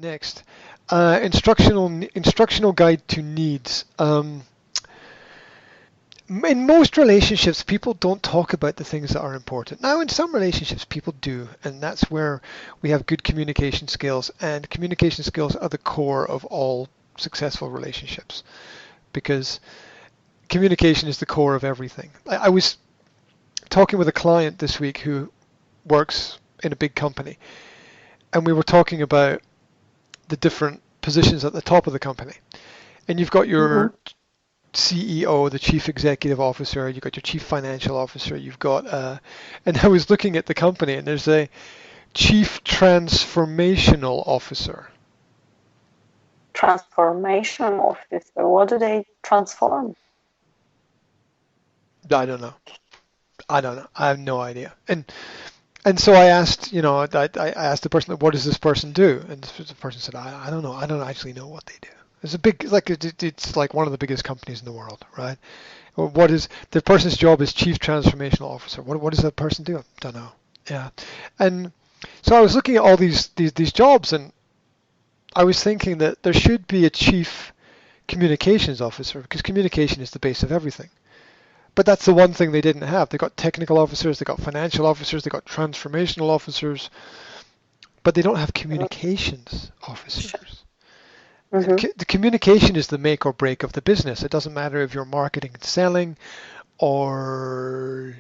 Next, instructional guide to needs. In most relationships, people don't talk about the things that are important. Now, in some relationships, people do, and that's where we have good communication skills, and communication skills are the core of all successful relationships, because communication is the core of everything. I was talking with a client this week who works in a big company, and we were talking about the different positions at the top of the company. And you've got your CEO, the chief executive officer, you've got your chief financial officer, you've got, and I was looking at the company and there's a chief transformational officer. Transformation officer, what do they transform? I don't know. I have no idea. And so I asked, I asked the person, what does this person do? And the person said, I don't know. I don't actually know what they do. It's a big, it's like one of the biggest companies in the world, right? What is the person's job is chief transformational officer? What does that person do? I don't know. Yeah, and so I was looking at all these jobs, and I was thinking that there should be a chief communications officer because communication is the base of everything. But that's the one thing they didn't have. They got technical officers, they got financial officers, they got transformational officers, but they don't have communications officers. The communication is the make or break of the business. It doesn't matter if you're marketing and selling or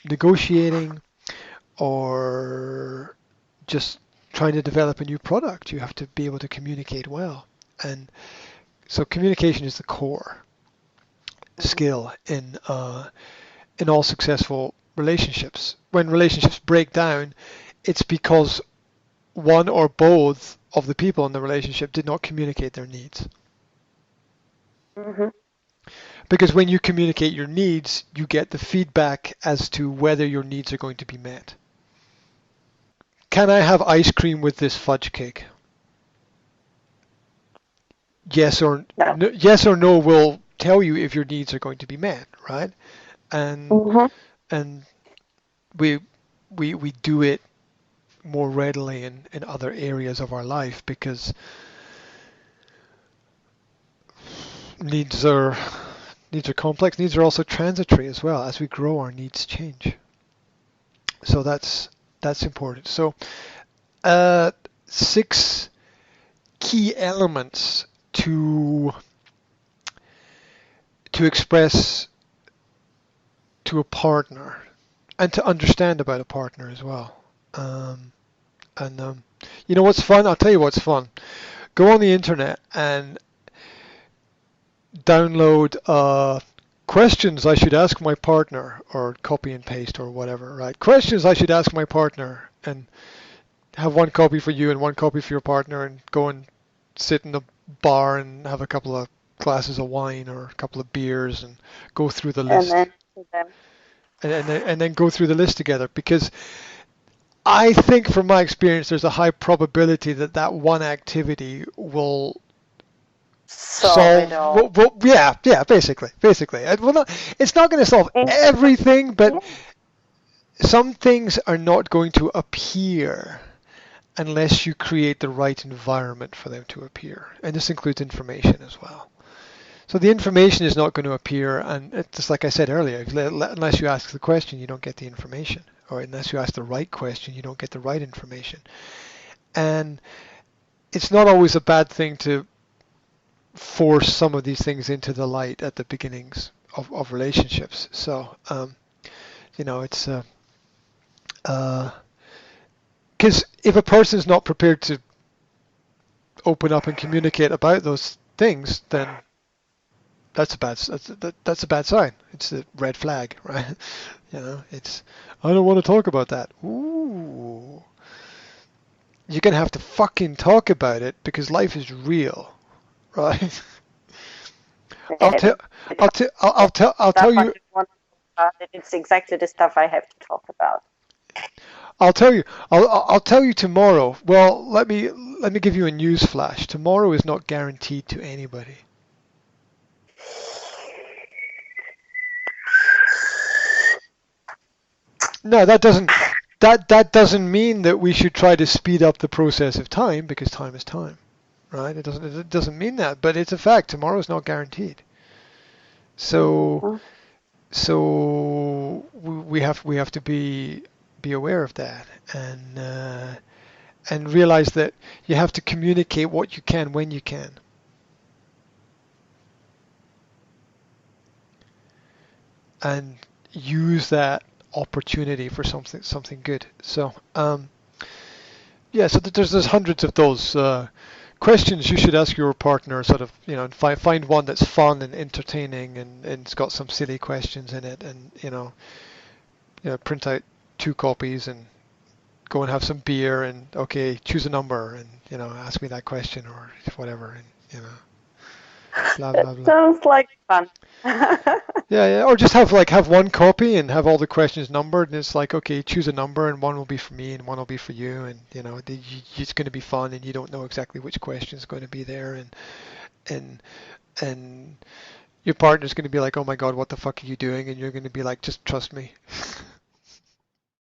negotiating or just trying to develop a new product. You have to be able to communicate well. And so communication is the core skill in all successful relationships. When relationships break down, it's because one or both of the people in the relationship did not communicate their needs. Because when you communicate your needs, you get the feedback as to whether your needs are going to be met. Can I have ice cream with this fudge cake? Yes or no will tell you if your needs are going to be met, right? And and we do it more readily in other areas of our life because needs are complex. Needs are also transitory as well. As we grow, our needs change. So that's important. So 6 key elements to express to a partner and to understand about a partner as well. You know what's fun? I'll tell you what's fun. Go on the internet and download questions I should ask my partner, or copy and paste or whatever, right? Questions I should ask my partner, and have one copy for you and one copy for your partner, and go and sit in the bar and have a couple of glasses of wine or a couple of beers and go through the list. And then go through the list together, because I think from my experience there's a high probability that one activity will solve basically. It's not going to solve everything, but some things are not going to appear unless you create the right environment for them to appear, and this includes information as well. So the information is not going to appear, and just like I said earlier, unless you ask the question, you don't get the information, or unless you ask the right question, you don't get the right information. And it's not always a bad thing to force some of these things into the light at the beginnings of relationships. So, it's because if a person's not prepared to open up and communicate about those things, then that's a bad sign. It's a red flag, right? It's, I don't want to talk about that. Ooh. You're going to have to fucking talk about it, because life is real, right? I'll tell you. It's exactly the stuff I have to talk about. I'll tell you tomorrow. Well, let me give you a news flash. Tomorrow is not guaranteed to anybody. No, that doesn't mean that we should try to speed up the process of time, because time is time, right? It doesn't mean that, but it's a fact. Tomorrow's not guaranteed. So Mm. we have to be aware of that and realize that you have to communicate what you can when you can. And use that opportunity for something good. So yeah, so there's hundreds of those questions you should ask your partner. Sort of, find one that's fun and entertaining, and it's got some silly questions in it, and print out 2 copies and go and have some beer, and okay, choose a number, and ask me that question or whatever, and blah That blah blah. sounds like fun. Yeah, or just have 1 copy and have all the questions numbered, and it's like, okay, choose a number, and one will be for me, and one will be for you, and it's going to be fun, and you don't know exactly which question is going to be there, and and your partner's going to be like, oh my God, what the fuck are you doing? And you're going to be like, just trust me.